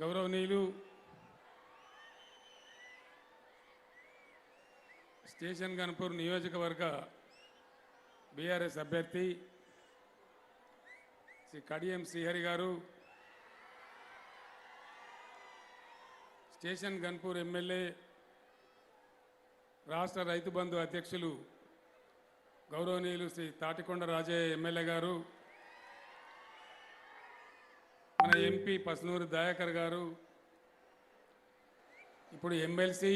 గౌరవనీయులు స్టేషన్ గన్పూర్ నియోజకవర్గ బీఆర్ఎస్ అభ్యర్థి శ్రీ కడియం శ్రీహరి గారు, స్టేషన్ గన్పూర్ ఎమ్మెల్యే రాష్ట్ర రైతు బంధు అధ్యక్షులు గౌరవనీయులు శ్రీ తాటికొండ రాజయ్య ఎమ్మెల్యే గారు, మన ఎంపీ పసునూరి దయాకర్ గారు, ఇప్పుడు ఎమ్మెల్సీ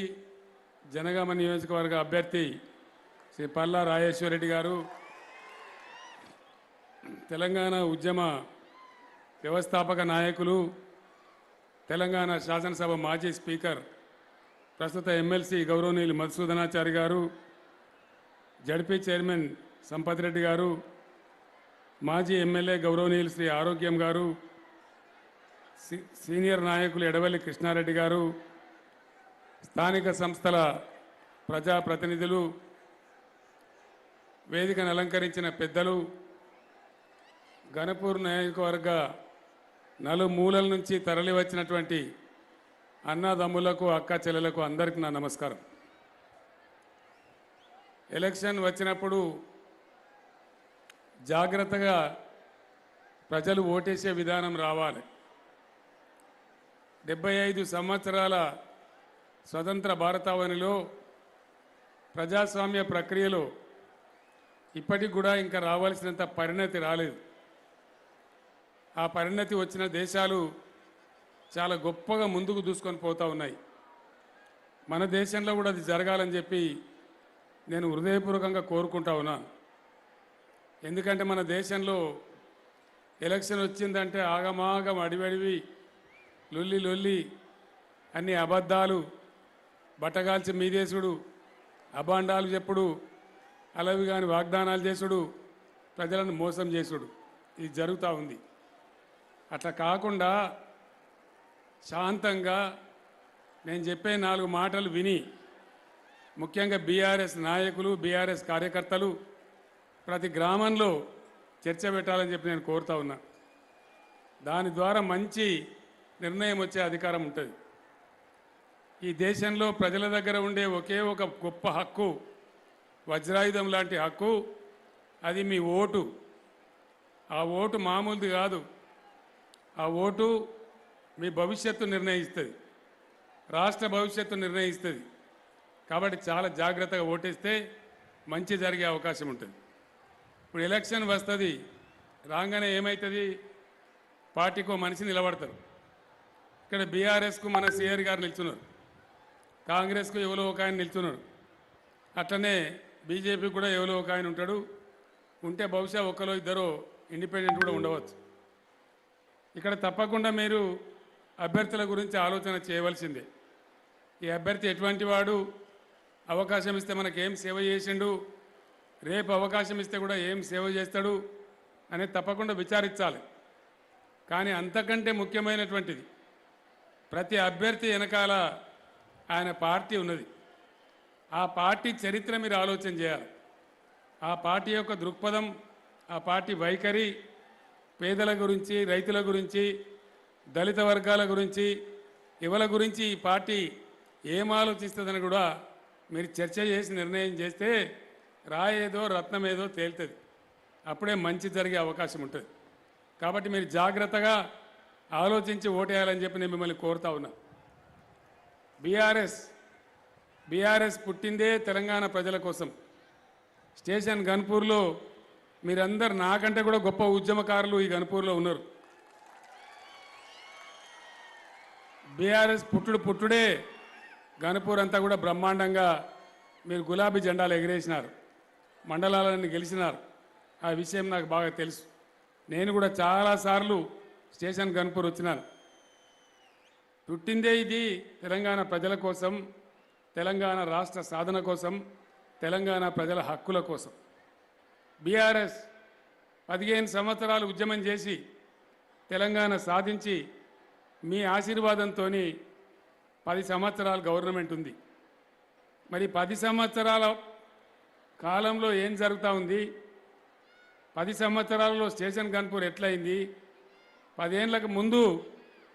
జనగామ నియోజకవర్గ అభ్యర్థి శ్రీ పల్లా రాజేశ్వరరెడ్డి గారు, తెలంగాణ ఉద్యమ వ్యవస్థాపక నాయకులు, తెలంగాణ శాసనసభ మాజీ స్పీకర్ ప్రస్తుత ఎమ్మెల్సీ గౌరవనీయులు మధుసూదనాచారి గారు, జడ్పీ చైర్మన్ సంపత్ రెడ్డి గారు, మాజీ ఎమ్మెల్యే గౌరవనీయులు శ్రీ ఆరోగ్యం గారు, సీనియర్ నాయకులు ఎడవల్లి కృష్ణారెడ్డి గారు, స్థానిక సంస్థల ప్రజాప్రతినిధులు, వేదికను అలంకరించిన పెద్దలు, గణపూర్ నియోజకవర్గ నలుమూలల నుంచి తరలి వచ్చినటువంటి అన్నదమ్ములకు, అక్క చెల్లెలకు అందరికీ నా నమస్కారం. ఎలక్షన్ వచ్చినప్పుడు జాగ్రత్తగా ప్రజలు ఓటేసే విధానం రావాలి. 75 సంవత్సరాల స్వతంత్ర భారతావనిలో ప్రజాస్వామ్య ప్రక్రియలో ఇప్పటికి కూడా ఇంకా రావాల్సినంత పరిణతి రాలేదు. ఆ పరిణతి వచ్చిన దేశాలు చాలా గొప్పగా ముందుకు దూసుకొని పోతూ ఉన్నాయి. మన దేశంలో కూడా అది జరగాలని చెప్పి నేను హృదయపూర్వకంగా కోరుకుంటా ఉన్నాను. ఎందుకంటే మన దేశంలో ఎలక్షన్ వచ్చిందంటే ఆగమాగం అడివడివి లొల్లి లొల్లి అన్ని అబద్ధాలు, బట్టగాల్చి మీదేశుడు, అభాండాలు చెప్పుడు, అలవి కాని వాగ్దానాలు చేసుడు, ప్రజలను మోసం చేసుడు, ఇది జరుగుతూ ఉంది. అట్లా కాకుండా శాంతంగా నేను చెప్పే 4 మాటలు విని, ముఖ్యంగా బీఆర్ఎస్ నాయకులు, బీఆర్ఎస్ కార్యకర్తలు ప్రతి గ్రామంలో చర్చ పెట్టాలని చెప్పి నేను కోరుతా ఉన్నా. దాని ద్వారా మంచి నిర్ణయం వచ్చే అధికారం ఉంటుంది. ఈ దేశంలో ప్రజల దగ్గర ఉండే ఒకే ఒక గొప్ప హక్కు, వజ్రాయుధం లాంటి హక్కు, అది మీ ఓటు. ఆ ఓటు మామూలుది కాదు. ఆ ఓటు మీ భవిష్యత్తు నిర్ణయిస్తుంది, రాష్ట్ర భవిష్యత్తు నిర్ణయిస్తుంది. కాబట్టి చాలా జాగ్రత్తగా ఓటేస్తే మంచి జరిగే అవకాశం ఉంటుంది. ఇప్పుడు ఎలక్షన్ వస్తుంది, రాగానే ఏమవుతుంది, పార్టీకో మనిషి నిలబడతారు. ఇక్కడ బీఆర్ఎస్కు మన సిఆర్ గారు నిల్చున్నారు, కాంగ్రెస్కు ఎవరో ఒక ఆయన నిల్చున్నాడు, అట్లనే బీజేపీకి కూడా ఎవరో ఒక ఆయన ఉంటాడు. ఉంటే బహుశా ఒకరో ఇద్దరో ఇండిపెండెంట్ కూడా ఉండవచ్చు. ఇక్కడ తప్పకుండా మీరు అభ్యర్థుల గురించి ఆలోచన చేయవలసిందే. ఈ అభ్యర్థి ఎటువంటి వాడు, అవకాశం ఇస్తే మనకేం సేవ చేసిండు, రేపు అవకాశం ఇస్తే కూడా ఏం సేవ చేస్తాడు అనేది తప్పకుండా విచారించాలి. కానీ అంతకంటే ముఖ్యమైనటువంటిది, ప్రతి అభ్యర్థి వెనకాల ఆయన పార్టీ ఉన్నది. ఆ పార్టీ చరిత్ర మీరు ఆలోచన చేయాలి. ఆ పార్టీ యొక్క దృక్పథం, ఆ పార్టీ వైఖరి, పేదల గురించి, రైతుల గురించి, దళిత వర్గాల గురించి, యువల గురించి ఈ పార్టీ ఏం ఆలోచిస్తుందని కూడా మీరు చర్చ చేసి నిర్ణయం చేస్తే రాయేదో రత్నమేదో తేలుతుంది. అప్పుడే మంచి జరిగే అవకాశం ఉంటుంది. కాబట్టి మీరు జాగ్రత్తగా ఆలోచించి ఓటేయాలని చెప్పి నేను మిమ్మల్ని కోరుతా ఉన్నా. బీఆర్ఎస్ పుట్టిందే తెలంగాణ ప్రజల కోసం. స్టేషన్ గన్పూర్లో మీరందరు నాకంటే కూడా గొప్ప ఉద్యమకారులు ఈ గన్పూర్లో ఉన్నారు. బీఆర్ఎస్ పుట్టుడే గన్పూర్ అంతా కూడా బ్రహ్మాండంగా మీరు గులాబీ జెండాలు ఎగిరేసినారు, మండలాలన్నీ గెలిచినారు. ఆ విషయం నాకు బాగా తెలుసు. నేను కూడా చాలాసార్లు స్టేషన్ గన్పూర్ వచ్చినాను. పుట్టిందే ఇది తెలంగాణ ప్రజల కోసం, తెలంగాణ రాష్ట్ర సాధన కోసం, తెలంగాణ ప్రజల హక్కుల కోసం. బీఆర్ఎస్ 15 సంవత్సరాలు ఉద్యమం చేసి తెలంగాణ సాధించి మీ ఆశీర్వాదంతో 10 సంవత్సరాలు గవర్నమెంట్ ఉంది. మరి 10 సంవత్సరాల కాలంలో ఏం జరుగుతూ ఉంది, 10 సంవత్సరాలలో స్టేషన్ గన్పూర్ ఎట్లయింది, 10 ఏళ్ళకు ముందు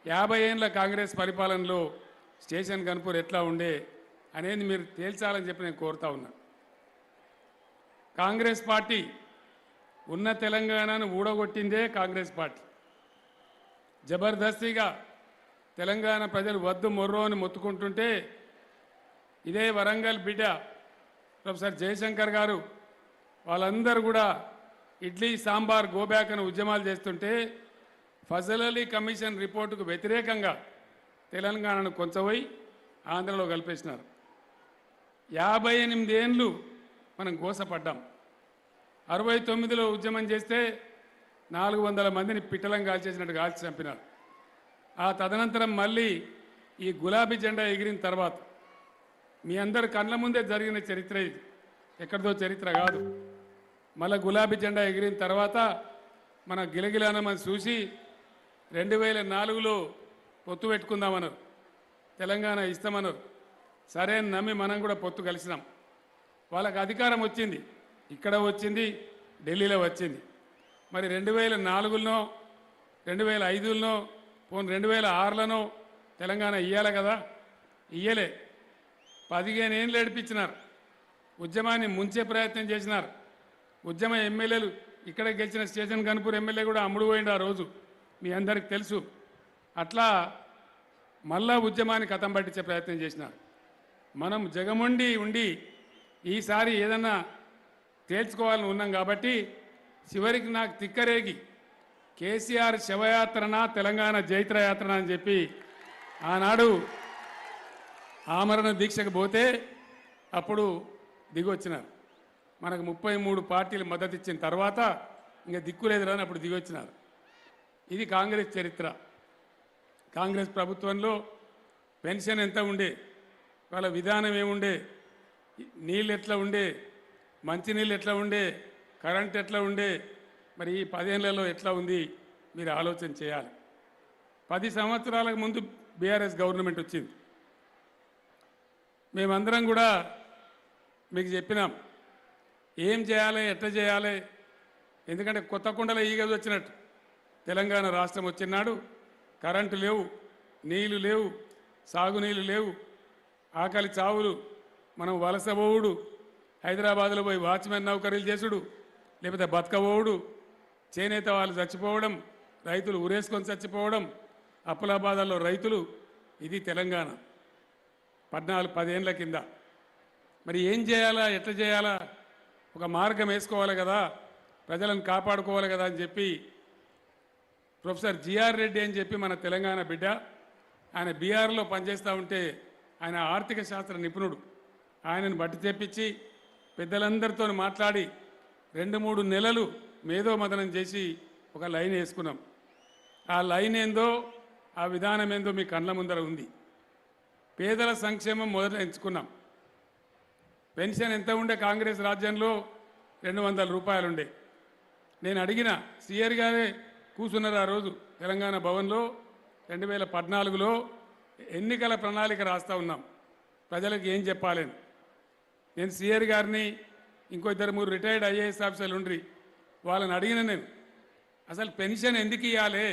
50 ఏళ్ళ కాంగ్రెస్ పరిపాలనలో స్టేషన్ గన్పూర్ ఎట్లా ఉండే అనేది మీరు తేల్చాలని చెప్పి నేను కోరుతా ఉన్నా. కాంగ్రెస్ పార్టీ ఉన్న తెలంగాణను ఊడగొట్టిందే కాంగ్రెస్ పార్టీ. జబర్దస్తిగా తెలంగాణ ప్రజలు వద్దు మొర్రో అని మొత్తుకుంటుంటే ఇదే వరంగల్ బిడ్డ ప్రొఫెసర్ జయశంకర్ గారు వాళ్ళందరూ కూడా ఇడ్లీ సాంబార్ గోబ్యాక్ అని ఉద్యమాలు చేస్తుంటే ఫజల్ అలీ కమిషన్ రిపోర్టుకు వ్యతిరేకంగా తెలంగాణను కొంచపోయి ఆంధ్రలో కలిపేసినారు. 58 ఏళ్ళు మనం గోసపడ్డాం. 69లో ఉద్యమం చేస్తే 400 మందిని పిట్టలం కాల్చేసినట్టు కాల్చి చంపినారు. ఆ తదనంతరం మళ్ళీ ఈ గులాబీ జెండా ఎగిరిన తర్వాత మీ అందరి కళ్ళ ముందే జరిగిన చరిత్ర ఇది, ఎక్కడిదో చరిత్ర కాదు. మళ్ళీ గులాబీ జెండా ఎగిరిన తర్వాత మన గిలగిలానమని చూసి 2004లో పొత్తు పెట్టుకుందామన్నారు, తెలంగాణ ఇస్తామన్నారు. సరే అని నమ్మి మనం కూడా పొత్తు కలిసినాం. వాళ్ళకి అధికారం వచ్చింది, ఇక్కడ వచ్చింది, ఢిల్లీలో వచ్చింది. మరి 2004లోనో 2005లోనో పోనీ 2006లోనో తెలంగాణ ఇయ్యాలి కదా, ఇయ్యలే. 15 ఏళ్ళు ఏడిపించినారు, ఉద్యమాన్ని ముంచే ప్రయత్నం చేసినారు. ఉద్యమ ఎమ్మెల్యేలు ఇక్కడ గెలిచిన స్టేషన్ గన్పూర్ ఎమ్మెల్యే కూడా అమ్ముడు పోయిండు ఆ రోజు, మీ అందరికి తెలుసు. అట్లా మళ్ళా ఉద్యమాన్ని కథం పట్టించే ప్రయత్నం చేసినారు. మనం జగముండి ఉండి ఈసారి ఏదన్నా తేల్చుకోవాలని ఉన్నాం కాబట్టి చివరికి నాకు తిక్కరేగి కేసీఆర్ శవయాత్రన తెలంగాణ జైత్రయాత్రన అని చెప్పి ఆనాడు ఆమరణ దీక్షకు పోతే అప్పుడు దిగొచ్చినారు. మనకు 33 పార్టీలు మద్దతు ఇచ్చిన తర్వాత ఇంకా దిక్కులేదురా అని అప్పుడు దిగొచ్చినారు. ఇది కాంగ్రెస్ చరిత్ర. కాంగ్రెస్ ప్రభుత్వంలో పెన్షన్ ఎంత ఉండే, వాళ్ళ విధానం ఏముండే, నీళ్ళు ఎట్లా ఉండే, మంచినీళ్ళు ఎట్లా ఉండే, కరెంట్ ఎట్లా ఉండే, మరి ఈ 10 ఏళ్లలో ఎట్లా ఉంది మీరు ఆలోచన చేయాలి. 10 సంవత్సరాలకు ముందు బీఆర్ఎస్ గవర్నమెంట్ వచ్చింది. మేమందరం కూడా మీకు చెప్పినాం ఏం చేయాలి, ఎట్లా చేయాలి. ఎందుకంటే కొత్త కుండలో ఈగలు వచ్చినట్టు తెలంగాణ రాష్ట్రం వచ్చినాడు కరెంటు లేవు, నీళ్లు లేవు, సాగునీళ్ళు లేవు, ఆకలి చావులు, మనం వలస పోవుడు, హైదరాబాద్లో పోయి వాచ్మెన్ నౌకరీలు చేసుడు, లేకపోతే బతకబోవుడు, చేనేత వాళ్ళు చచ్చిపోవడం, రైతులు ఉరేసుకొని చచ్చిపోవడం, అప్పుల బాధల్లో రైతులు. ఇది తెలంగాణ 14-10 ఏళ్ళ కింద. మరి ఏం చేయాలా, ఎట్లా చేయాలా, ఒక మార్గం వేసుకోవాలి కదా, ప్రజలను కాపాడుకోవాలి కదా అని చెప్పి ప్రొఫెసర్ జిఆర్ రెడ్డి అని చెప్పి మన తెలంగాణ బిడ్డ, ఆయన బీఆర్లో పనిచేస్తూ ఉంటే ఆయన ఆర్థిక శాస్త్ర నిపుణుడు, ఆయనను బట్టి తెప్పించి పెద్దలందరితో మాట్లాడి 2-3 నెలలు మేధోమథనం చేసి ఒక లైన్ వేసుకున్నాం. ఆ లైన్ ఏందో, ఆ విధానం ఏందో మీ కళ్ళ ముందర ఉంది. పేదల సంక్షేమం మొదట ఎంచుకున్నాం. పెన్షన్ ఎంత ఉండే కాంగ్రెస్ రాజ్యంలో 200 రూపాయలు ఉండే. నేను అడిగిన సీఆర్ గారే కూర్చున్నారు ఆ రోజు తెలంగాణ భవన్లో. 2014లో ఎన్నికల ప్రణాళిక రాస్తూ ఉన్నాం, ప్రజలకు ఏం చెప్పాలని. నేను సీఆర్ గారిని, ఇంకో 2-3 రిటైర్డ్ ఐఏఎస్ ఆఫీసర్లు ఉండ్రి, వాళ్ళని అడిగిన నేను అసలు పెన్షన్ ఎందుకు ఇవ్వాలి,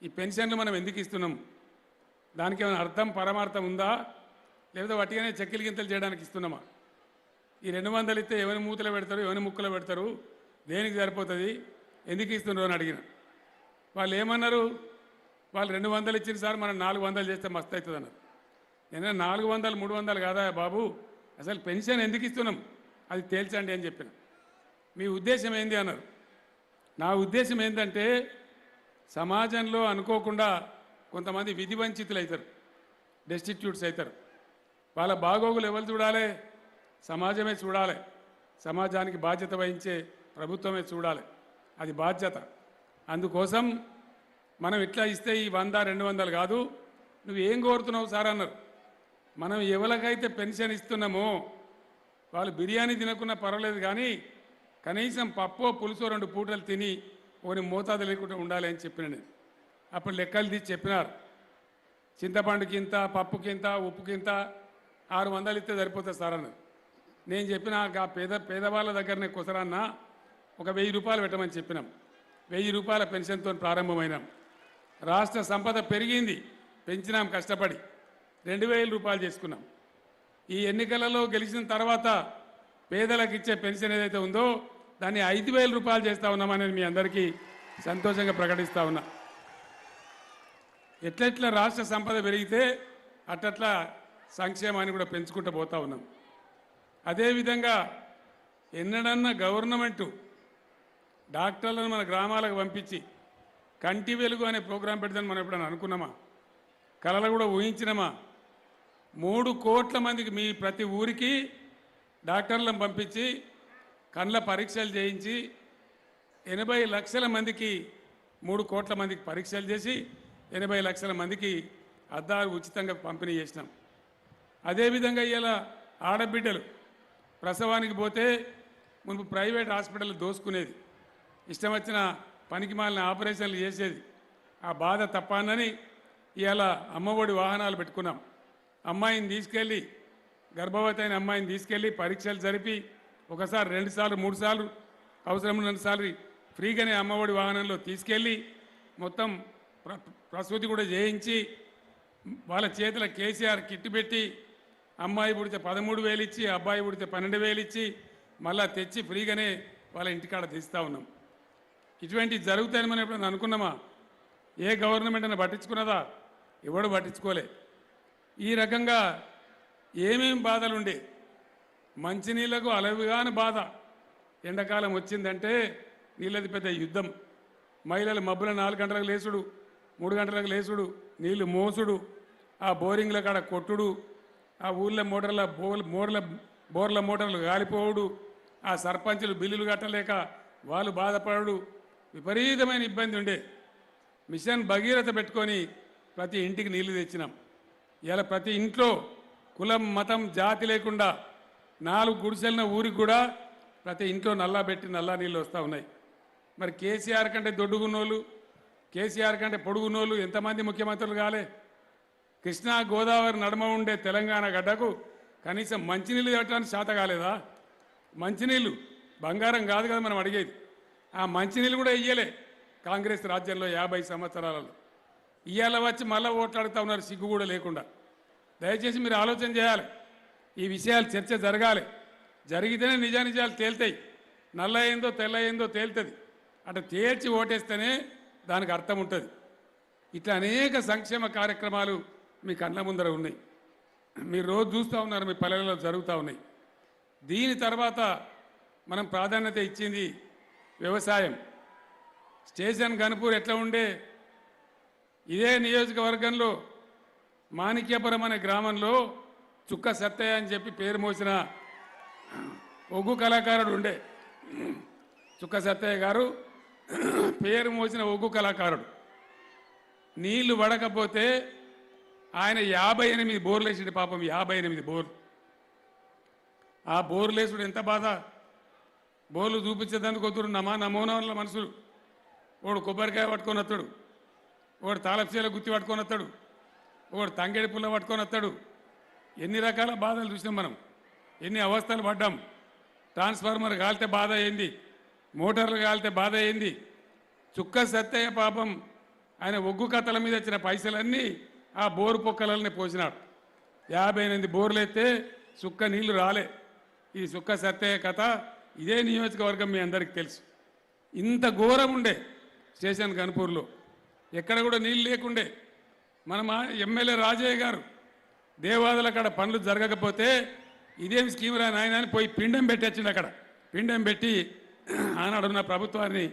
ఈ పెన్షన్లు మనం ఎందుకు ఇస్తున్నాం, దానికి ఏమైనా అర్థం పరమార్థం ఉందా, లేకపోతే వట్టిగానే చెక్కిలి గింతలు చేయడానికి ఇస్తున్నామా? ఈ 200 ఇస్తే ఎవరి మూతలో పెడతారు, ఎవరి ముక్కలో పెడతారు, దేనికి సరిపోతుంది, ఎందుకు ఇస్తున్నారు అని అడిగిన. వాళ్ళు ఏమన్నారు, వాళ్ళు 200 ఇచ్చిన సార్ మనం 400 చేస్తే మస్తు అవుతుంది అన్నారు. నేను 400, 300 కాదా బాబు, అసలు పెన్షన్ ఎందుకు ఇస్తున్నాం అది తేల్చండి అని చెప్పిన. మీ ఉద్దేశం ఏంది అన్నారు. నా ఉద్దేశం ఏంటంటే సమాజంలో అనుకోకుండా కొంతమంది విధి వంచితులు అవుతారు, డెస్టిట్యూట్స్ అవుతారు. వాళ్ళ బాగోగులు ఎవరు చూడాలి, సమాజమే చూడాలి. సమాజానికి బాధ్యత వహించే ప్రభుత్వమే చూడాలి, అది బాధ్యత. అందుకోసం మనం ఇట్లా ఇస్తే ఈ 100-200 కాదు, నువ్వు ఏం కోరుతున్నావు సార్ అన్నారు. మనం ఎవరికైతే పెన్షన్ ఇస్తున్నామో వాళ్ళు బిర్యానీ తినకున్నా పర్వాలేదు, కానీ కనీసం పప్పో పులుసో 2 పూటలు తిని ఒకరి మోతాదు లేకుండా ఉండాలి అని చెప్పిన నేను. అప్పుడు లెక్కలు తీసి చెప్పినారు, చింతపండుకి ఇంత, పప్పుకింత, ఉప్పుకింత, 600 ఇస్తే సరిపోతుంది సార్ అన్నారు. నేను చెప్పిన ఆ పేదవాళ్ళ దగ్గరనే కుసరాన్న ఒక 1000 రూపాయలు పెట్టమని చెప్పినాం. 1000 రూపాయల పెన్షన్తో ప్రారంభమైనాం. రాష్ట్ర సంపద పెరిగింది, పెంచినాం కష్టపడి 2000 రూపాయలు చేసుకున్నాం. ఈ ఎన్నికలలో గెలిచిన తర్వాత పేదలకు ఇచ్చే పెన్షన్ ఏదైతే ఉందో దాన్ని 5000 రూపాయలు చేస్తూ ఉన్నామని మీ అందరికీ సంతోషంగా ప్రకటిస్తూ ఉన్నా. ఎట్లెట్లా రాష్ట్ర సంపద పెరిగితే అట్లా సంక్షేమాన్ని కూడా పెంచుకుంటూ పోతా ఉన్నాం. అదేవిధంగా ఎన్నడన్నా గవర్నమెంటు డాక్టర్లను మన గ్రామాలకు పంపించి కంటి వెలుగు అనే ప్రోగ్రాం పెడతాను మనం ఎప్పుడైనా అనుకున్నామా? కళలు కూడా ఊహించినామా? 3 కోట్ల మందికి మీ ప్రతి ఊరికి డాక్టర్లను పంపించి కళ్ళ పరీక్షలు చేయించి 80 లక్షల మందికి 3 కోట్ల మందికి పరీక్షలు చేసి 80 లక్షల మందికి అద్దాలు ఉచితంగా పంపిణీ చేసినాం. అదేవిధంగా ఇలా ఆడబిడ్డలు ప్రసవానికి పోతే మునుపు ప్రైవేట్ హాస్పిటల్ దోసుకునేది, ఇష్టం వచ్చిన పనికి మాలిన ఆపరేషన్లు చేసేది. ఆ బాధ తప్పానని ఇవాళ అమ్మఒడి వాహనాలు పెట్టుకున్నాం. అమ్మాయిని తీసుకెళ్ళి గర్భవతి అయిన అమ్మాయిని తీసుకెళ్ళి పరీక్షలు జరిపి ఒకసారి 2 సార్లు 3 సార్లు అవసరం 2 సార్లు ఫ్రీగానే అమ్మఒడి వాహనంలో తీసుకెళ్ళి మొత్తం ప్రసూతి కూడా చేయించి వాళ్ళ చేతుల కేసీఆర్ కిట్ పెట్టి అమ్మాయి పుడితే 13,000 ఇచ్చి అబ్బాయి పుడితే 12,000 ఇచ్చి మళ్ళా తెచ్చి ఫ్రీగానే వాళ్ళ ఇంటికాడ తీస్తూ ఉన్నాం. ఇటువంటివి జరుగుతాయని మనం ఎప్పుడైనా అనుకున్నామా? ఏ గవర్నమెంట్ అయినా పట్టించుకున్నదా? ఎవడు పట్టించుకోలే. ఈ రకంగా ఏమేం బాధలుండే, మంచినీళ్లకు అలవిగాని బాధ. ఎండాకాలం వచ్చిందంటే నీళ్ళది పెద్ద యుద్ధం. మహిళలు మబ్బుల 4 గంటలకు లేచుడు, 3 గంటలకు లేచుడు, నీళ్లు మోసుడు, ఆ బోరింగ్ల కాడ కొట్టుడు, ఆ ఊళ్ళో బోర్ల మోటార్లు గాలిపోవుడు, ఆ సర్పంచులు బిల్లులు కట్టలేక వాళ్ళు బాధపడు, విపరీతమైన ఇబ్బంది ఉండే. మిషన్ భగీరథ పెట్టుకొని ప్రతి ఇంటికి నీళ్లు తెచ్చినాం. ఇలా ప్రతి ఇంట్లో కులం మతం జాతి లేకుండా 4 గుడిసెలిన ఊరికి కూడా ప్రతి ఇంట్లో నల్లా పెట్టి నల్లా నీళ్ళు వస్తూ ఉన్నాయి. మరి కేసీఆర్ కంటే దొడ్డుగున్నోళ్ళు, కేసీఆర్ కంటే పొడుగున్నోళ్ళు ఎంతమంది ముఖ్యమంత్రులు కాలే? కృష్ణా గోదావరి నడుమ ఉండే తెలంగాణ గడ్డకు కనీసం మంచినీళ్ళు పెట్టడానికి శాత కాలేదా? మంచినీళ్ళు బంగారం కాదు కదా మనం అడిగేది. ఆ మంచినీళ్ళు కూడా ఇయ్యలే కాంగ్రెస్ రాజ్యంలో 50 సంవత్సరాలలో. ఇయ్యాల వచ్చి మళ్ళీ ఓట్లాడుతూ ఉన్నారు సిగ్గు కూడా లేకుండా. దయచేసి మీరు ఆలోచన చేయాలి. ఈ విషయాలు చర్చ జరగాలి. జరిగితేనే నిజానిజాలు తేల్తాయి. నల్ల ఏందో తెల్ల ఏందో తేలుతుంది. అటు తేల్చి ఓటేస్తేనే దానికి అర్థం ఉంటుంది. ఇట్లా అనేక సంక్షేమ కార్యక్రమాలు మీ కళ్ళ ముందర ఉన్నాయి. మీరు రోజు చూస్తూ ఉన్నారు, మీ పల్లెలలో జరుగుతూ ఉన్నాయి. దీని తర్వాత మనం ప్రాధాన్యత ఇచ్చింది వ్యవసాయం. స్టేషన్ గన్పూర్ ఎట్లా ఉండే, ఇదే నియోజకవర్గంలో మాణిక్యపురం అనే గ్రామంలో చుక్క సత్తయ్య అని చెప్పి పేరు మోసిన ఒగ్గు కళాకారుడు ఉండే. చుక్క సత్తయ్య గారు పేరు మోసిన ఒగ్గు కళాకారుడు. నీళ్లు పడకపోతే ఆయన 58 బోర్లు వేసిండు. పాపం 58 బోర్లు. ఆ బోర్లు వేసుడు ఎంత బాధ. బోర్లు చూపించేదానికి వద్దురు నమూనా వాళ్ళ మనుషులు. వాడు కొబ్బరికాయ పట్టుకొని వస్తాడు, వాడు తాళపేల గుత్తి పట్టుకొని వస్తాడు, వాడు తంగేడి పుల్ల పట్టుకొని వస్తాడు. ఎన్ని రకాల బాధలు చూసినాం మనం, ఎన్ని అవస్థలు పడ్డాం. ట్రాన్స్ఫార్మర్ కాలితే బాధ అయింది, మోటార్లు కాలితే బాధ అయింది. చుక్క సత్తయ్య పాపం ఆయన ఒగ్గు కథల మీద వచ్చిన పైసలన్నీ ఆ బోరు పొక్కలనే పోసినాడు. 58 బోర్లు ఎత్తే చుక్క నీళ్లు రాలే. ఈ చుక్క సత్తయ్య కథ ఇదే నియోజకవర్గం మీ అందరికీ తెలుసు. ఇంత ఘోరం ఉండే స్టేషన్ గన్పూర్లో, ఎక్కడ కూడా నీళ్ళు లేకుండే. మన ఎమ్మెల్యే రాజయ్య గారు దేవాదుల కాడ పనులు జరగకపోతే ఇదేం స్కీమ్ రా నాయన అని పోయి పిండం పెట్టొచ్చిండు. అక్కడ పిండం పెట్టి ఆనాడున్న ప్రభుత్వాన్ని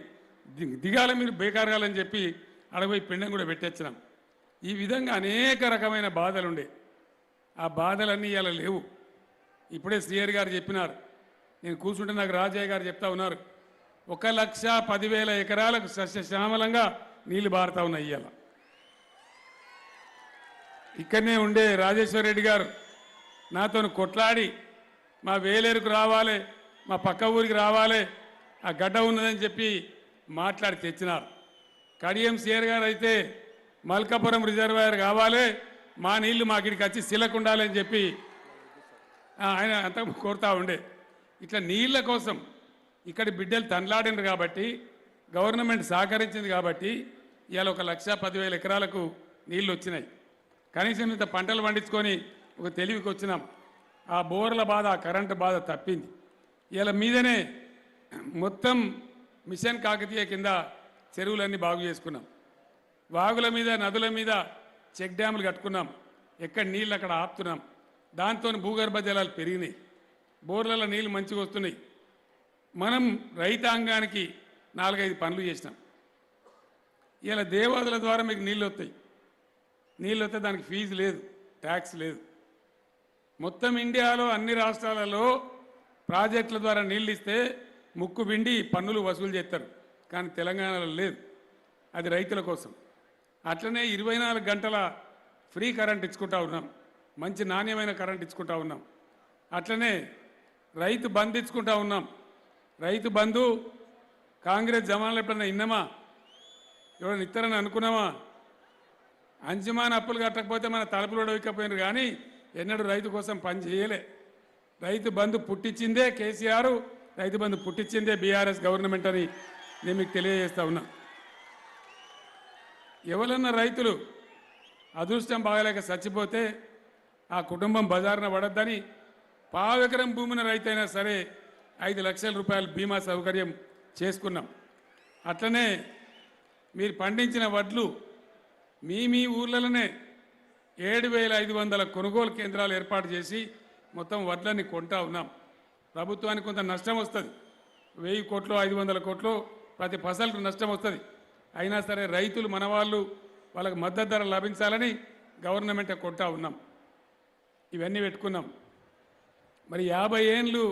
దిగాల మీరు బేకారగాలని చెప్పి అడగపోయి పిండం కూడా పెట్టొచ్చినాం. ఈ విధంగా అనేక రకమైన బాధలుండే. ఆ బాధలన్నీ ఇలా లేవు. ఇప్పుడే శ్రీహరి గారు చెప్పినారు. నేను కూర్చుంటే నాకు రాజయ్య గారు చెప్తా ఉన్నారు, 1,10,000 ఎకరాలకు సస్యశ్యామలంగా నీళ్లు బారుతా ఉన్నాయి. ఇవాళ ఇక్కడనే ఉండే రాజేశ్వర రెడ్డి గారు నాతో కొట్లాడి మా వేలేరుకు రావాలి, మా పక్క ఊరికి రావాలి, ఆ గడ్డ ఉన్నదని చెప్పి మాట్లాడి తెచ్చినారు. కడియం సిఆర్ గారు అయితే మల్కాపురం రిజర్వాయర్ కావాలి, మా నీళ్లు మాకిడికి వచ్చి సిలకుండాలి అని చెప్పి ఆయన అంతా కోరుతూ ఉండే. ఇట్లా నీళ్ల కోసం ఇక్కడి బిడ్డలు తనలాడినారు కాబట్టి, గవర్నమెంట్ సహకరించింది కాబట్టి ఇవాళ 1,10,000 ఎకరాలకు నీళ్లు వచ్చినాయి. కనీసం ఇంత పంటలు పండించుకొని ఒక తెలివికి వచ్చినాం. ఆ బోర్ల బాధ, ఆ కరెంటు బాధ తప్పింది. ఇవాళ మీదనే మొత్తం మిషన్ కాకతీయ కింద చెరువులన్నీ బాగు చేసుకున్నాం. వాగుల మీద, నదుల మీద చెక్ డ్యాములు కట్టుకున్నాం. ఎక్కడ నీళ్ళు అక్కడ ఆపుతున్నాం. దాంతో భూగర్భ జలాలు పెరిగినాయి. బోర్లలో నీళ్ళు మంచిగా వస్తున్నాయి. మనం రైతాంగానికి 4-5 పనులు చేసినాం. ఇలా దేవాదుల ద్వారా మీకు నీళ్ళు వస్తాయి. నీళ్ళు వస్తే దానికి ఫీజు లేదు, ట్యాక్స్ లేదు. మొత్తం ఇండియాలో అన్ని రాష్ట్రాలలో ప్రాజెక్టుల ద్వారా నీళ్ళు ఇస్తే ముక్కు పిండి పన్నులు వసూలు చేస్తారు. కానీ తెలంగాణలో లేదు. అది రైతుల కోసం. అట్లనే 24 గంటల ఫ్రీ కరెంట్ ఇచ్చుకుంటా ఉన్నాం. మంచి నాణ్యమైన కరెంట్ ఇచ్చుకుంటా ఉన్నాం. అట్లనే రైతు బంధు ఇచ్చుకుంటా ఉన్నాం. రైతు బంధు కాంగ్రెస్ జమానాలు ఎప్పుడన్నా ఇన్నామా? ఎవరైనా ఇస్తారని అనుకున్నామా? అంజమాన్ అప్పులు కట్టకపోతే మన తలుపులు ఉడవకపోయినారు. కానీ ఎన్నడూ రైతు కోసం పని చేయలే. రైతు బంధు పుట్టించిందే కేసీఆర్, రైతు బంధు పుట్టించిందే బీఆర్ఎస్ గవర్నమెంట్ అని నేను మీకు తెలియజేస్తా ఉన్నా. ఎవరన్నా రైతులు అదృష్టం బాగలేక చచ్చిపోతే ఆ కుటుంబం బజారున పడద్దని పావెకరం భూమిన రైతైనా సరే 5 లక్షల రూపాయలు బీమా సౌకర్యం చేసుకున్నాం. అట్లనే మీరు పండించిన వడ్లు మీ ఊర్లలోనే 7,500 కొనుగోలు కేంద్రాలు ఏర్పాటు చేసి మొత్తం వడ్లన్నీ కొంటా ఉన్నాం. ప్రభుత్వానికి కొంత నష్టం వస్తుంది. 1000 కోట్లు 500 కోట్లు ప్రతి ఫసల్కు నష్టం వస్తుంది. అయినా సరే రైతులు మనవాళ్ళు వాళ్ళకి మద్దతు ధర లభించాలని గవర్నమెంట్ కొంటా ఉన్నాం. ఇవన్నీ పెట్టుకున్నాం. మరి 50 ఏళ్ళు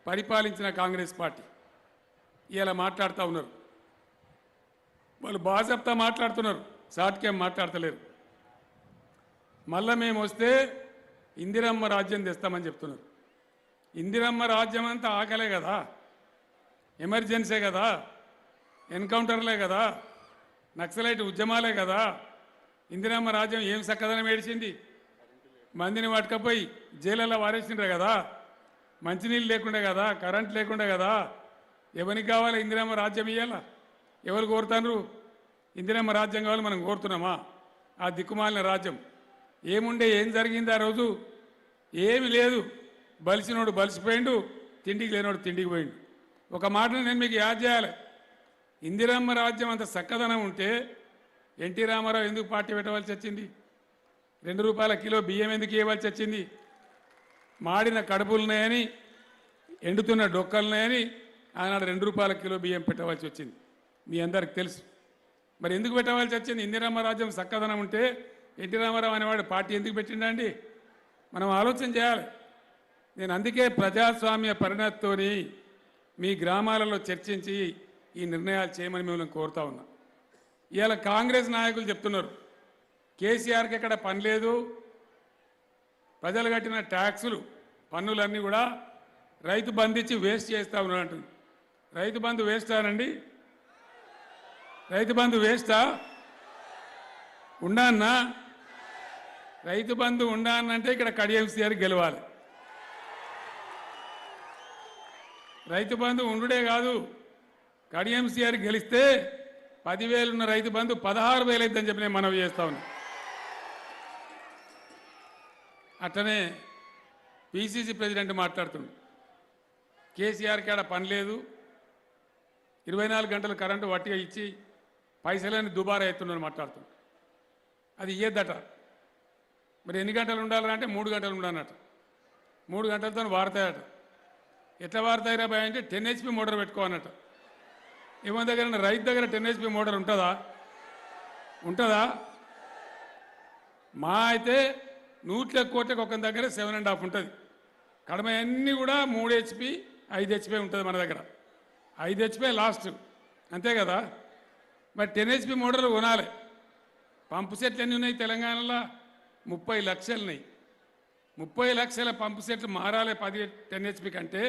పరిపాలించిన కాంగ్రెస్ పార్టీ ఇలా మాట్లాడుతూ ఉన్నారు. వాళ్ళు బాజప్తా మాట్లాడుతున్నారు, సాట్కేం మాట్లాడతలేరు. మళ్ళా మేము వస్తే ఇందిరమ్మ రాజ్యం తెస్తామని చెప్తున్నారు. ఇందిరమ్మ రాజ్యం అంతా ఆకలే కదా, ఎమర్జెన్సీ కదా, ఎన్కౌంటర్లే కదా, నక్సలైట్ ఉద్యమాలే కదా. ఇందిరమ్మ రాజ్యం ఏం చక్కదనం ఏడిచింది? మందిని పట్టుకపోయి జైళ్ళలో వారేసిండ్రే కదా, మంచినీళ్ళు లేకుండే కదా, కరెంట్ లేకుండే కదా. ఎవరికి కావాలి ఇందిరమ్మ రాజ్యం ఇవ్వాలా? ఎవరు కోరుతారు? ఇందిరమ్మ రాజ్యం కావాలి మనం కోరుతున్నామా? ఆ దిక్కుమాలిన రాజ్యం ఏముండే? ఏం జరిగింది ఆ రోజు? ఏమి లేదు. బలిసినోడు బలిసిపోయిండు, తిండికి లేనోడు తిండికి పోయిండు. ఒక మాటను నేను మీకు యాద్ చేయాలి. ఇందిరమ్మ రాజ్యం అంత చక్కదనం ఉంటే ఎన్టీ రామారావు ఎందుకు పార్టీ పెట్టవలసి వచ్చింది? 2 రూపాయల కిలో బియ్యం ఎందుకు ఇవ్వాల్సి వచ్చింది? మాడిన కడుపులున్నాయని, ఎండుతున్న డొక్కలున్నాయని ఆనాడు 2 రూపాయల కిలో బియ్యం పెట్టవలసి వచ్చింది. మీ అందరికి తెలుసు. మరి ఎందుకు పెట్టవలసి వచ్చింది? ఇందిరమ్మ రాజ్యం చక్కదనం ఉంటే ఎన్టీ రామారావు అనేవాడు పార్టీ ఎందుకు పెట్టిండండి? మనం ఆలోచన చేయాలి. నేను అందుకే ప్రజాస్వామ్య పరిణతితోని మీ గ్రామాలలో చర్చించి ఈ నిర్ణయాలు చేయమని మిమ్మల్ని కోరుతా ఉన్నా. ఇవాళ కాంగ్రెస్ నాయకులు చెప్తున్నారు కేసీఆర్కి ఎక్కడ పని లేదు, ప్రజలు కట్టిన ట్యాక్సులు పన్నులన్నీ కూడా రైతు బంధు ఇచ్చి వేస్ట్ చేస్తూ ఉన్నాడు అంటుంది. రైతు బంధు వేస్టా అనండి? రైతు బంధు వేస్టా? ఉండా అన్నా? రైతు బంధు ఉండా అన్నంటే ఇక్కడ కడియంసీఆర్ గెలవాలి. రైతు బంధు ఉండుడే కాదు, కడియంసీఆర్ గెలిస్తే 10,000 ఉన్న రైతు బంధు 16,000 అయిద్దని చెప్పి నేను మనవి చేస్తా ఉన్నా. అట్లనే పిసిసి ప్రెసిడెంట్ మాట్లాడుతుండు కేసీఆర్కి ఆడ పని లేదు, 24 గంటలు కరెంటు వట్టిగా ఇచ్చి పైసలని దుబారా ఎత్తుండని మాట్లాడుతుంది. అది ఇయ్యద్దట. మరి ఎన్ని గంటలు ఉండాలంటే 3 గంటలు ఉండాలన్నట. 3 గంటలతో వాడతాయట. ఎట్లా వాడతాయిరా భయ అంటే 10 HP మోటార్ పెట్టుకోవాలన్నట. ఏమో దగ్గర రైతు దగ్గర 10 HP మోటార్ ఉంటుందా? ఉంటుందా? మా అయితే 100 కోట్లకు ఒక దగ్గర 7.5 ఉంటుంది. కడమ అన్నీ కూడా 3 HP 5 HP ఉంటుంది మన దగ్గర. 5 HP లాస్ట్, అంతే కదా. మరి 10 HP మోటార్లు కొనాలి. పంపు సెట్లు ఎన్ని ఉన్నాయి తెలంగాణలో? 30 లక్షలున్నాయి. 30 లక్షల పంపు సెట్లు మారాలి 10 HP కంటే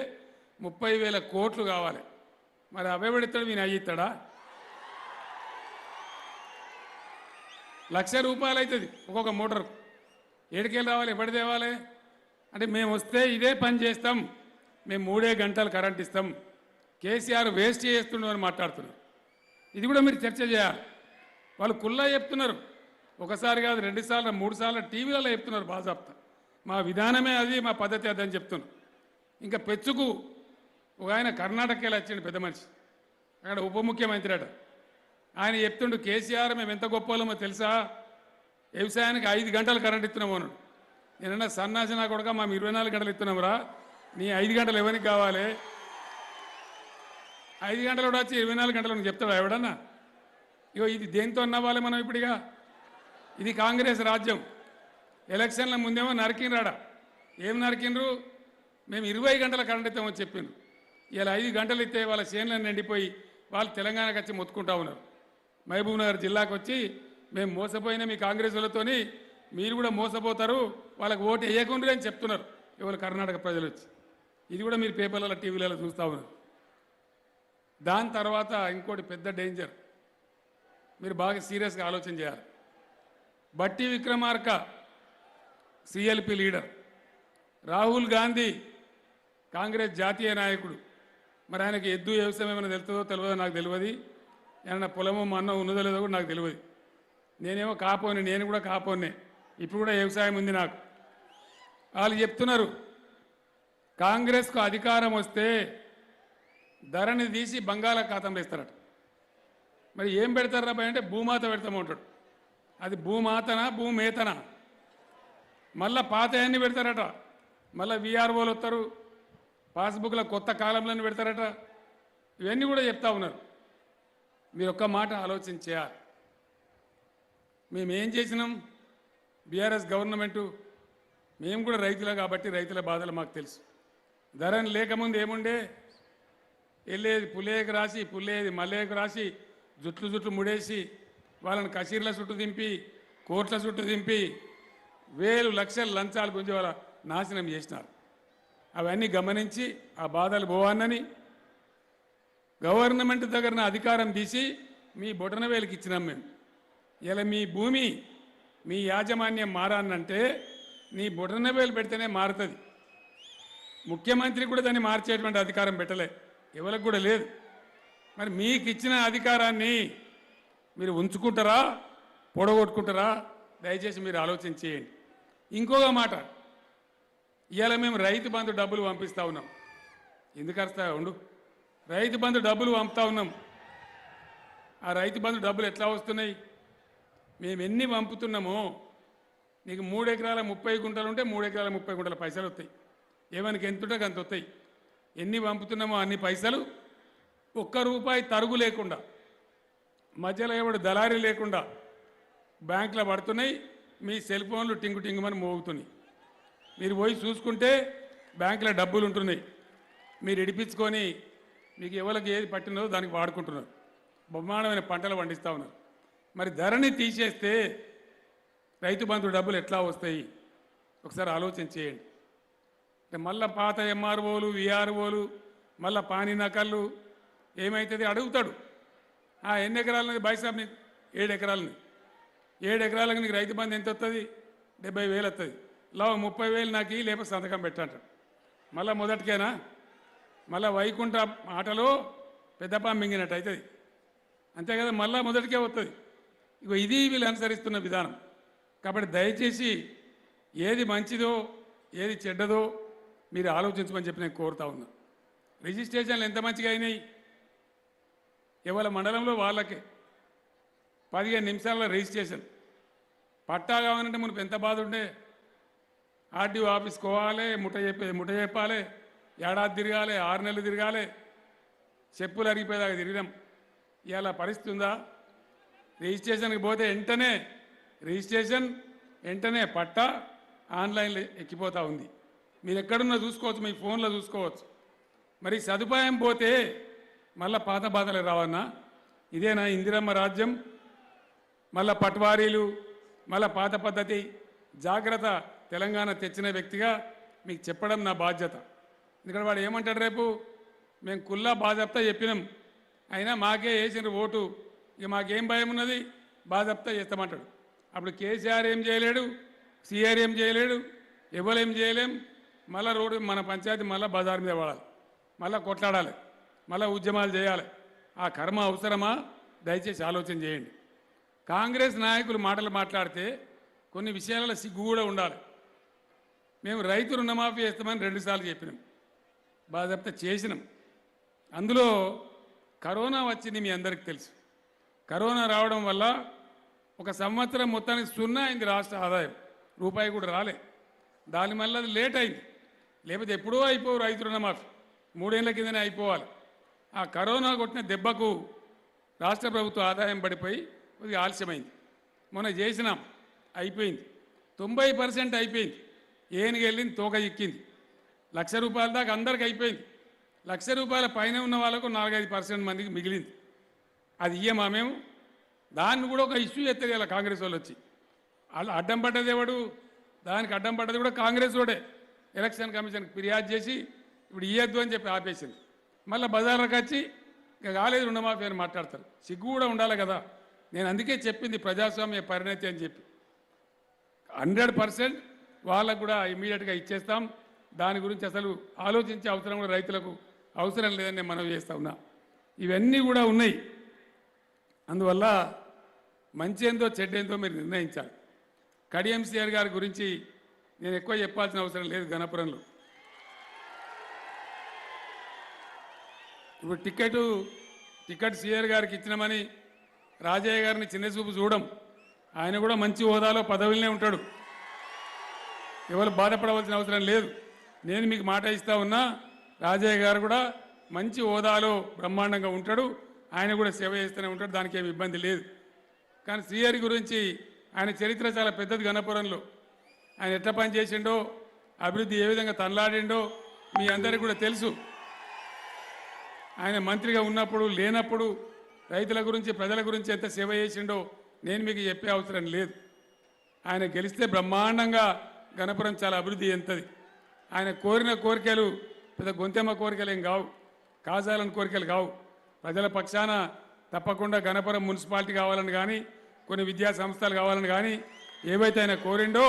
30,000 కోట్లు కావాలి. మరి అవే పెడతాడు, ఈయన అయ్యిస్తాడా? ₹1,00,000 అవుతుంది ఒక్కొక్క మోటార్. ఏడుకెళ్ళి రావాలి, ఎప్పటి తేవాలి అంటే మేము వస్తే ఇదే పని చేస్తాం, మేము 3 గంటలు కరెంట్ ఇస్తాం, కేసీఆర్ వేస్ట్ చేస్తుండవు అని మాట్లాడుతున్నారు. ఇది కూడా మీరు చర్చ చేయాలి. వాళ్ళు కుల్లా చెప్తున్నారు. ఒకసారి కాదు, 2 సార్లు 3 సార్లు టీవీలలో చెప్తున్నారు బాజాప్తా. మా విధానమే అది, మా పద్ధతి అది అని చెప్తున్నారు. ఇంకా పెచ్చుకు ఒక ఆయన కర్ణాటకకి వెళ్ళి వచ్చిండు, పెద్ద మనిషి, అక్కడ ఉప ముఖ్యమంత్రి అట. ఆయన చెప్తుండు, కేసీఆర్ మేము ఎంత గొప్పలమో తెలుసా, వ్యవసాయానికి 5 గంటలు కరెంట్ ఇస్తున్నాము అన్నాడు. నేనన్నా సన్నాసి నా కొడుక, మేము 24 గంటలు ఇస్తున్నాం రా, నీ 5 గంటలు ఎవరికి కావాలి? 5 గంటలు కూడా వచ్చి 24 గంటలు చెప్తాడు ఎవడన్నా? ఇగో ఇది దేంతో అన్నవాలి మనం ఇప్పుడుగా? ఇది కాంగ్రెస్ రాజ్యం. ఎలక్షన్ల ముందేమో నరికినరాడా, ఏం నరికినరు? మేము 20 గంటల కరెంట్ ఇస్తామని చెప్పిండ్రు. ఇలా 5 గంటలు ఇస్తే వాళ్ళ చేనులను నిండిపోయి వాళ్ళు తెలంగాణకు వచ్చి మొత్తుకుంటా ఉన్నారు. మహబూబ్ నగర్ జిల్లాకు వచ్చి మేము మోసపోయినా మీ కాంగ్రెస్ వాళ్ళతోని మీరు కూడా మోసపోతారు, వాళ్ళకి ఓటు వేయకుండా అని చెప్తున్నారు ఇవాళ కర్ణాటక ప్రజలు వచ్చి. ఇది కూడా మీరు పేపర్లలో టీవీలలో చూస్తూ ఉన్నారు. దాని తర్వాత ఇంకోటి పెద్ద డేంజర్, మీరు బాగా సీరియస్గా ఆలోచన చేయాలి. బట్టి విక్రమార్క సిఎల్పి లీడర్, రాహుల్ గాంధీ కాంగ్రెస్ జాతీయ నాయకుడు. మరి ఆయనకి ఎద్దు వ్యవసాయం ఏమైనా తెలుస్తుందో తెలియదో నాకు తెలియదు, ఏమన్నా పొలము మన్నో ఉన్నదో లేదో కూడా నాకు తెలియదు. నేనేమో కాపోని, నేను కూడా కాపోనే, ఇప్పుడు కూడా వ్యవసాయం ఉంది నాకు. వాళ్ళు చెప్తున్నారు కాంగ్రెస్కు అధికారం వస్తే ధరని తీసి బంగాళాఖాతంలో ఇస్తారట. మరి ఏం పెడతారు రాబాయ్ అంటే భూమాత పెడతామంటాడు. అది భూమాతనా భూమేతనా? మళ్ళా పాతయాన్ని పెడతారట, మళ్ళీ విఆర్ఓలు వస్తారు, పాస్బుక్ల కొత్త కాలంలో పెడతారట. ఇవన్నీ కూడా చెప్తా ఉన్నారు. మీరు ఒక్క మాట ఆలోచన చేయాలి. మేమేం చేసినాం? బీఆర్ఎస్ గవర్నమెంటు, మేము కూడా రైతులే కాబట్టి రైతుల బాధలు మాకు తెలుసు. ధరని లేకముందు ఏముండే? వెళ్ళేది పుల్లేకి రాసి, పుల్లేది మల్లేకి రాసి, జుట్లు ముడేసి వాళ్ళని కసీర్ల చుట్టూ దింపి, కోట్ల చుట్టూ దింపి, వేలు లక్షల లంచాలు గుంజి వాళ్ళ నాశనం చేసినారు. అవన్నీ గమనించి ఆ బాధలు పోవాలని గవర్నమెంట్ దగ్గర అధికారం తీసి మీ బొటనవేలుకి ఇచ్చినాం మేము. ఇలా మీ భూమి మీ యాజమాన్యం మారానంటే నీ బొటనవేలు పెడితేనే మారుతుంది. ముఖ్యమంత్రి కూడా దాన్ని మార్చేటువంటి అధికారం పెట్టలే, ఎవరికి కూడా లేదు. మరి మీకు ఇచ్చిన అధికారాన్ని మీరు ఉంచుకుంటారా, పొడగొట్టుకుంటారా? దయచేసి మీరు ఆలోచన చేయండి. ఇంకొక మాట, ఇవాళ మేము రైతు బంధు డబ్బులు పంపిస్తూ ఉన్నాం. ఎందుకు వస్తా ఉండు, రైతు బంధు డబ్బులు పంపుతా ఉన్నాం. ఆ రైతు బంధు డబ్బులు ఎట్లా వస్తున్నాయి? మేము ఎన్ని పంపుతున్నామో, నీకు 3 ఎకరాల 30 గుంటలు ఉంటే 3 ఎకరాల 30 గుంటల పైసలు వస్తాయి. ఏమనికి ఎంత ఉంటే అంత వస్తాయి. ఎన్ని పంపుతున్నామో అన్ని పైసలు ₹1 తరుగు లేకుండా, మధ్యలో ఎవడు దళారీ లేకుండా బ్యాంకులో పడుతున్నాయి. మీ సెల్ ఫోన్లు టింగు టింగుమని మోగుతున్నాయి. మీరు పోయి చూసుకుంటే బ్యాంకులో డబ్బులు ఉంటున్నాయి. మీరు ఇడిపించుకొని మీకు ఎవరికి ఏది పట్టినదో దానికి వాడుకుంటున్నారు. బ్రహ్మాండమైన పంటలు పండిస్తూ ఉన్నారు. మరి ధరని తీసేస్తే రైతు బంధు డబ్బులు ఎట్లా వస్తాయి? ఒకసారి ఆలోచన చేయండి. మళ్ళా పాత ఎంఆర్ఓలు విఆర్ఓలు మళ్ళా పానీ నకళ్ళు ఏమవుతుంది అడుగుతాడు. ఎన్ని ఎకరాలని బైసాబ్ నీకు? 7 ఎకరాలని. 7 ఎకరాలకు నీకు రైతు బంధు ఎంత వస్తుంది? 70,000 వస్తుంది. లావు 30,000 నాకు లేకపోతే సంతకం పెట్టంటాడు. మళ్ళీ మొదటికేనా? మళ్ళీ వైకుంఠ ఆటలో పెద్దపా మింగినట్టు అవుతుంది, అంతే కదా? మళ్ళీ మొదటికే వస్తుంది. ఇగో ఇది వీళ్ళు అనుసరిస్తున్న విధానం. కాబట్టి దయచేసి ఏది మంచిదో ఏది చెడ్డదో మీరు ఆలోచించమని చెప్పి నేను కోరుతా ఉన్నా. రిజిస్ట్రేషన్లు ఎంత మంచిగా అయినాయి. ఇవాళ మండలంలో వాళ్ళకే 15 నిమిషాల రిజిస్ట్రేషన్. పట్టా కావాలంటే మనకు ఎంత బాధ ఉండే. ఆర్డీఓ ఆఫీస్కి పోవాలి, ముట్ట చెప్పాలి, ఏడాది తిరగాలి, 6 నెలలు తిరగాలి, చెప్పులు అరిగిపోయేదాకా తిరిగినాం. ఇవాళ పరిస్థితి ఉందా? రిజిస్ట్రేషన్కి పోతే రిజిస్ట్రేషన్ వెంటనే పట్టా ఆన్లైన్లో ఎక్కిపోతూ ఉంది. మీరు ఎక్కడున్నా చూసుకోవచ్చు, మీ ఫోన్లో చూసుకోవచ్చు. మరి సదుపాయం పోతే మళ్ళా పాత బాధలు రావన్నా? ఇదేనా ఇందిరమ్మ రాజ్యం? మళ్ళా పట్వారీలు, మళ్ళా పాత పద్ధతి. జాగ్రత్త. తెలంగాణ తెచ్చిన వ్యక్తిగా మీకు చెప్పడం నా బాధ్యత. ఎందుకంటే వాడు ఏమంటాడు రేపు, మేము కుల్లా బాజప్తా చెప్పినాం, అయినా మాకే వేసిన ఓటు, ఇక మాకేం భయం ఉన్నది, బాజప్తా చేస్తామంటాడు. అప్పుడు కేసీఆర్ ఏం చేయలేడు, సిఆర్ ఏం చేయలేడు, ఎవరేం చేయలేం. మళ్ళీ రోడ్డు మన పంచాయతీ మళ్ళీ బజార్ మీద పడాలి, మళ్ళీ కొట్లాడాలి, మళ్ళీ ఉద్యమాలు చేయాలి. ఆ కర్మ అవసరమా? దయచేసి ఆలోచన చేయండి. కాంగ్రెస్ నాయకులు మాటలు మాట్లాడితే కొన్ని విషయాలలో సిగ్గు కూడా ఉండాలి. మేము రైతు రుణమాఫీ చేస్తామని 2 సార్లు చెప్పినాం, బాధ్యత చేసినాం. అందులో కరోనా వచ్చింది, మీ అందరికీ తెలుసు. కరోనా రావడం వల్ల ఒక సంవత్సరం మొత్తానికి 0 అయింది రాష్ట్ర ఆదాయం, రూపాయి కూడా రాలే. దానివల్ల అది లేట్ అయింది, లేకపోతే ఎప్పుడో అయిపోవు రైతు రుణమాఫీ, 3 ఏళ్ల కిందనే అయిపోవాలి. ఆ కరోనా కొట్టిన దెబ్బకు రాష్ట్ర ప్రభుత్వ ఆదాయం పడిపోయి కొద్దిగా ఆలస్యమైంది. మొన్న చేసినాం, అయిపోయింది, 90% అయిపోయింది. ఏనుగు వెళ్ళింది, తోక ఎక్కింది. ₹1,00,000 దాకా అందరికి అయిపోయింది. ₹1,00,000 పైన ఉన్న వాళ్ళకు 4-5% మందికి మిగిలింది. అది ఇయ్యమా మేము? దాన్ని కూడా ఒక ఇష్యూ ఎత్తది ఇలా కాంగ్రెస్ వాళ్ళు వచ్చి. వాళ్ళు అడ్డం పడ్డది ఎవడు? దానికి అడ్డం పడ్డది కూడా కాంగ్రెస్ వాడే. ఎలక్షన్ కమిషన్కి ఫిర్యాదు చేసి ఇప్పుడు ఇయ్యద్దు అని చెప్పి ఆపేసింది. మళ్ళీ బజార్లకు వచ్చి ఇక కాలేదు రుణమాఫీ అని మాట్లాడతారు. సిగ్గు కూడా ఉండాలి కదా. నేను అందుకే చెప్పింది ప్రజాస్వామ్య పరిణతి అని చెప్పి. 100% వాళ్ళకు కూడా ఇమీడియట్గా ఇచ్చేస్తాం. దాని గురించి అసలు ఆలోచించే అవసరం కూడా రైతులకు అవసరం లేదని నేను మనవి చేస్తా ఉన్నా. ఇవన్నీ కూడా ఉన్నాయి. అందువల్ల మంచి ఏందో చెడ్డేందో మీరు నిర్ణయించాలి. కడియం సిఆర్ గారి గురించి నేను ఎక్కువ చెప్పాల్సిన అవసరం లేదు. గణపురంలో ఇప్పుడు టికెట్ సిఆర్ గారికి ఇచ్చినామని రాజయ్య గారిని చిన్నచూపు చూడం. ఆయన కూడా మంచి హోదాలో పదవులనే ఉంటాడు, ఎవరు బాధపడవలసిన అవసరం లేదు. నేను మీకు మాట ఇస్తా ఉన్నా, రాజయ్య గారు కూడా మంచి హోదాలో బ్రహ్మాండంగా ఉంటాడు, ఆయన కూడా సేవ చేస్తూనే ఉంటాడు, దానికి ఏమి ఇబ్బంది లేదు. కానీ శ్రీహరి గురించి ఆయన చరిత్ర చాలా పెద్దది. గణపురంలో ఆయన ఎట్లా పని చేసిండో, అభివృద్ధి ఏ విధంగా తనలాడిండో మీ అందరికీ కూడా తెలుసు. ఆయన మంత్రిగా ఉన్నప్పుడు లేనప్పుడు రైతుల గురించి ప్రజల గురించి ఎంత సేవ చేసిండో నేను మీకు చెప్పే అవసరం లేదు. ఆయన గెలిస్తే బ్రహ్మాండంగా గణపురం చాలా అభివృద్ధి చెందుతుంది. ఆయన కోరిన కోరికలు పెద్ద గొంతెమ్మ కోరికలు ఏం కావు, కాజాలని కోరికలు కావు. ప్రజల పక్షాన తప్పకుండా గణపురం మున్సిపాలిటీ కావాలని కానీ, కొన్ని విద్యా సంస్థలు కావాలని కానీ ఏవైతే ఆయన కోరిండో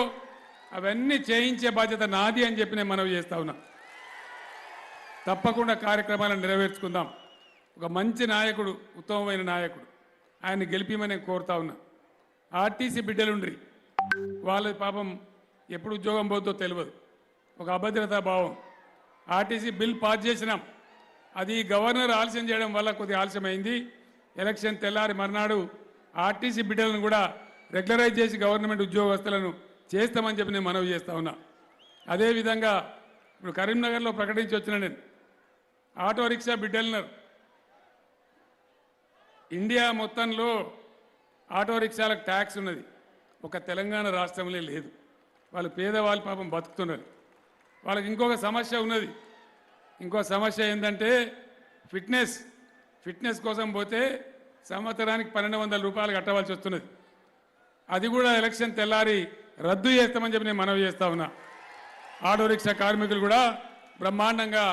అవన్నీ చేయించే బాధ్యత నాది అని చెప్పి నేను మనవి చేస్తా ఉన్నా. తప్పకుండా కార్యక్రమాలను నెరవేర్చుకుందాం. ఒక మంచి నాయకుడు, ఉత్తమమైన నాయకుడు, ఆయన్ని గెలిపిమని నేను కోరుతా ఉన్నా. ఆర్టీసీ బిడ్డలుండ్రి, వాళ్ళ పాపం ఎప్పుడు ఉద్యోగం పోతుందో తెలియదు, ఒక అభద్రతా భావం. ఆర్టీసీ బిల్ పాస్ చేసినాం, అది గవర్నర్ ఆలస్యం చేయడం వల్ల కొద్దిగా ఆలస్యమైంది. ఎలక్షన్ తెల్లారి మర్నాడు ఆర్టీసీ బిడ్డలను కూడా రెగ్యులరైజ్ చేసి గవర్నమెంట్ ఉద్యోగస్తులను చేస్తామని చెప్పి నేను మనవి చేస్తా ఉన్నా. అదేవిధంగా ఇప్పుడు కరీంనగర్లో ప్రకటించి వచ్చిన నేను ఆటో రిక్షా బిడ్డలను, ఇండియా మొత్తంలో ఆటో రిక్షాలకు ట్యాక్స్ ఉన్నది, ఒక తెలంగాణ రాష్ట్రంలో లేదు. వాళ్ళు పేదవాళ్ళు పాపం బతుకుతున్నారు. వాళ్ళకి ఇంకొక సమస్య ఉన్నది. ఇంకో సమస్య ఏంటంటే ఫిట్నెస్ కోసం పోతే సంవత్సరానికి ₹1,200 కట్టవలసి వస్తున్నది. అది కూడా ఎలక్షన్ తెల్లారి రద్దు చేస్తామని చెప్పి నేను మనవి చేస్తా ఉన్నా. ఆటో రిక్షా కార్మికులు కూడా బ్రహ్మాండంగా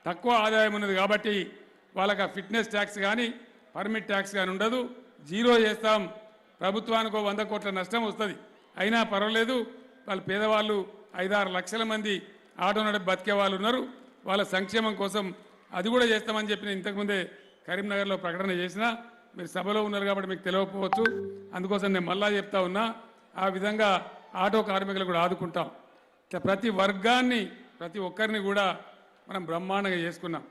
తక్కువ ఆదాయం ఉన్నది కాబట్టి వాళ్ళకి ఆ ఫిట్నెస్ ట్యాక్స్ కానీ పర్మిట్ ట్యాక్స్ కానీ ఉండదు, జీరో చేస్తాం. ప్రభుత్వానికి 100 కోట్ల నష్టం వస్తుంది, అయినా పర్వాలేదు. వాళ్ళు పేదవాళ్ళు 5-6 లక్షల మంది ఆటో నడిపి బతికే వాళ్ళు ఉన్నారు. వాళ్ళ సంక్షేమం కోసం అది కూడా చేస్తామని చెప్పి నేను ఇంతకుముందే కరీంనగర్లో ప్రకటన చేసిన. మీరు సభలో ఉన్నారు కాబట్టి మీకు తెలియకపోవచ్చు, అందుకోసం నేను మళ్ళా చెప్తా ఉన్నా. ఆ విధంగా ఆటో కార్మికులు కూడా ఆదుకుంటాం. ఇట్లా ప్రతి వర్గాన్ని, ప్రతి ఒక్కరిని కూడా మనం బ్రహ్మాండంగా చేసుకున్నాం.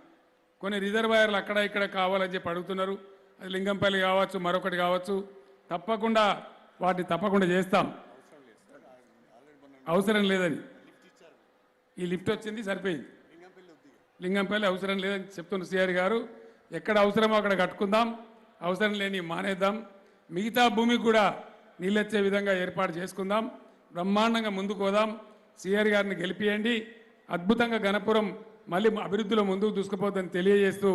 కొన్ని రిజర్వాయర్లు అక్కడ ఇక్కడ కావాలని చెప్పి అడుగుతున్నారు, అది లింగంపల్లి కావచ్చు, మరొకటి కావచ్చు. తప్పకుండా వాటిని తప్పకుండా చేస్తాం. అవసరం లేదని ఈ లిఫ్ట్ వచ్చింది, సరిపోయింది. లింగంపల్లి అవసరం లేదని చెప్తున్న సిఆర్ గారు. ఎక్కడ అవసరమో అక్కడ కట్టుకుందాం, అవసరం లేని మానేద్దాం. మిగతా భూమికి కూడా నీళ్ళొచ్చే విధంగా ఏర్పాటు చేసుకుందాం. బ్రహ్మాండంగా ముందుకు పోదాం. సిఆర్ గారిని గెలిపియండి. అద్భుతంగా గణపురం మళ్ళీ అభివృద్ధిలో ముందుకు దూసుకుపోతుందని తెలియజేస్తూ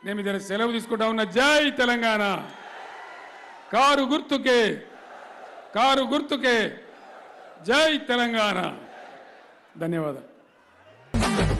నేను ఇద్దరు సెలవు తీసుకుంటా ఉన్నా. జై తెలంగాణ. కారు గుర్తుకే, జై తెలంగాణ. ధన్యవాదాలు.